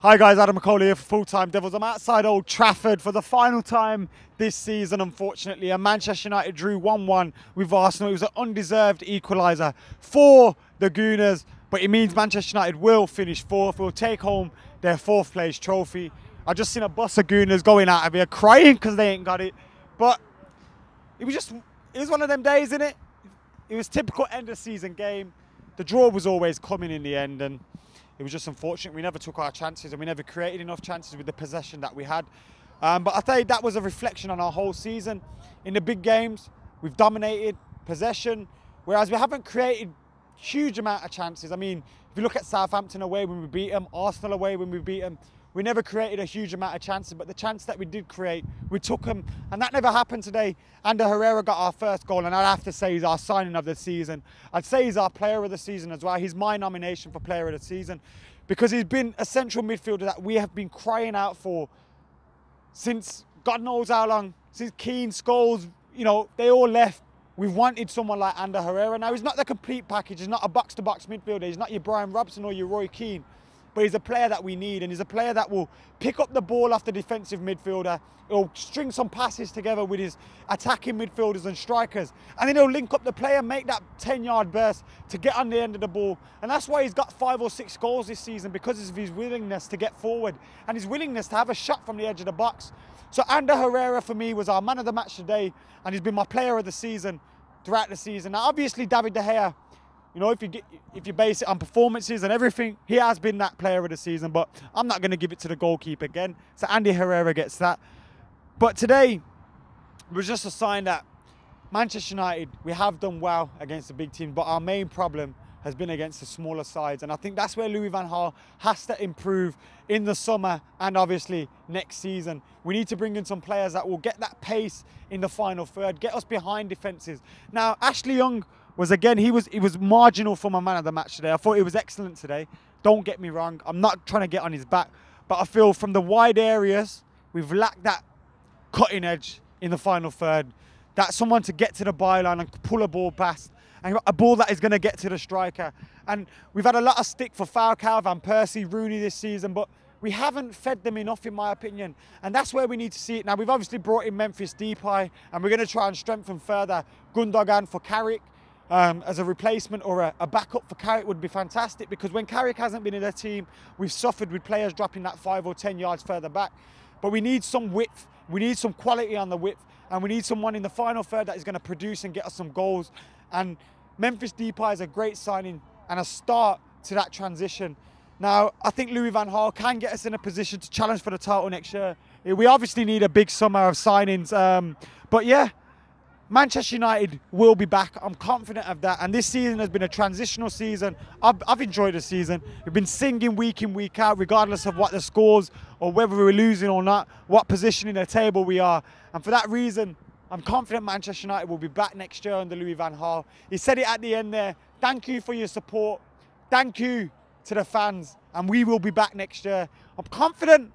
Hi guys, Adam McCauley here for Full Time Devils. I'm outside Old Trafford for the final time this season, unfortunately. And Manchester United drew 1-1 with Arsenal. It was an undeserved equaliser for the Gooners, but it means Manchester United will finish fourth, will take home their fourth place trophy. I just seen a bus of Gooners going out of here crying because they ain't got it. But it was one of them days, isn't it? It was typical end of season game. The draw was always coming in the end, and it was just unfortunate. We never took our chances and we never created enough chances with the possession that we had. But I think that was a reflection on our whole season. In the big games, we've dominated possession, whereas we haven't created huge amount of chances. I mean, if you look at Southampton away when we beat them, Arsenal away when we beat them, we never created a huge amount of chances, but the chance that we did create, we took them, and that never happened today. Ander Herrera got our first goal, and I'd have to say he's our signing of the season. I'd say he's our player of the season as well. He's my nomination for player of the season because he's been a central midfielder that we have been crying out for since God knows how long, since Keane, Scholes, you know, they all left. We've wanted someone like Ander Herrera. Now, he's not the complete package. He's not a box-to-box midfielder. He's not your Brian Robson or your Roy Keane. But he's a player that we need, and he's a player that will pick up the ball off the defensive midfielder. He'll string some passes together with his attacking midfielders and strikers, and then he'll link up the player, make that 10-yard burst to get on the end of the ball. And that's why he's got 5 or 6 goals this season, because of his willingness to get forward and his willingness to have a shot from the edge of the box. So Ander Herrera for me was our man of the match today, and he's been my player of the season throughout the season. Now, obviously, David De Gea, you know, if you base it on performances and everything, he has been that player of the season, but I'm not going to give it to the goalkeeper again. So Ander Herrera gets that. But today was just a sign that Manchester United, we have done well against the big team, but our main problem has been against the smaller sides. And I think that's where Louis van Gaal has to improve in the summer and obviously next season. We need to bring in some players that will get that pace in the final third, get us behind defences. Now, Ashley Young was, again, he was marginal for my man of the match today. I thought he was excellent today. Don't get me wrong. I'm not trying to get on his back, but I feel from the wide areas, we've lacked that cutting edge in the final third. That's someone to get to the byline and pull a ball past, and a ball that is going to get to the striker. And we've had a lot of stick for Falcao, Van Persie, Rooney this season, but we haven't fed them enough, in my opinion. And that's where we need to see it. Now, we've obviously brought in Memphis Depay, and we're going to try and strengthen further Gundogan for Carrick. As a replacement or a backup for Carrick would be fantastic, because when Carrick hasn't been in their team, we've suffered with players dropping that 5 or 10 yards further back. But we need some width, we need some quality on the width, and we need someone in the final third that is going to produce and get us some goals. And Memphis Depay is a great signing and a start to that transition. Now, I think Louis van Gaal can get us in a position to challenge for the title next year. We obviously need a big summer of signings, but yeah, Manchester United will be back. I'm confident of that. And this season has been a transitional season. I've enjoyed the season. We've been singing week in, week out, regardless of what the scores or whether we're losing or not, what position in the table we are. And for that reason, I'm confident Manchester United will be back next year under Louis van Gaal. He said it at the end there. Thank you for your support. Thank you to the fans. And we will be back next year. I'm confident.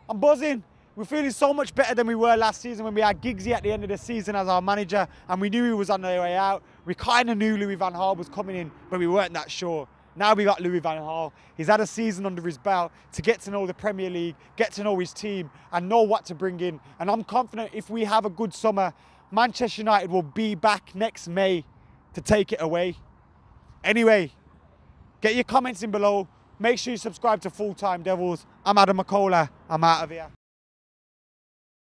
I'm buzzing. We're feeling so much better than we were last season when we had Giggsy at the end of the season as our manager, and we knew he was on the way out. We kind of knew Louis van Gaal was coming in, but we weren't that sure. Now we got Louis van Gaal. He's had a season under his belt to get to know the Premier League, get to know his team, and know what to bring in. And I'm confident if we have a good summer, Manchester United will be back next May to take it away. Anyway, get your comments in below. Make sure you subscribe to Full Time Devils. I'm Adam McCauley. I'm out of here.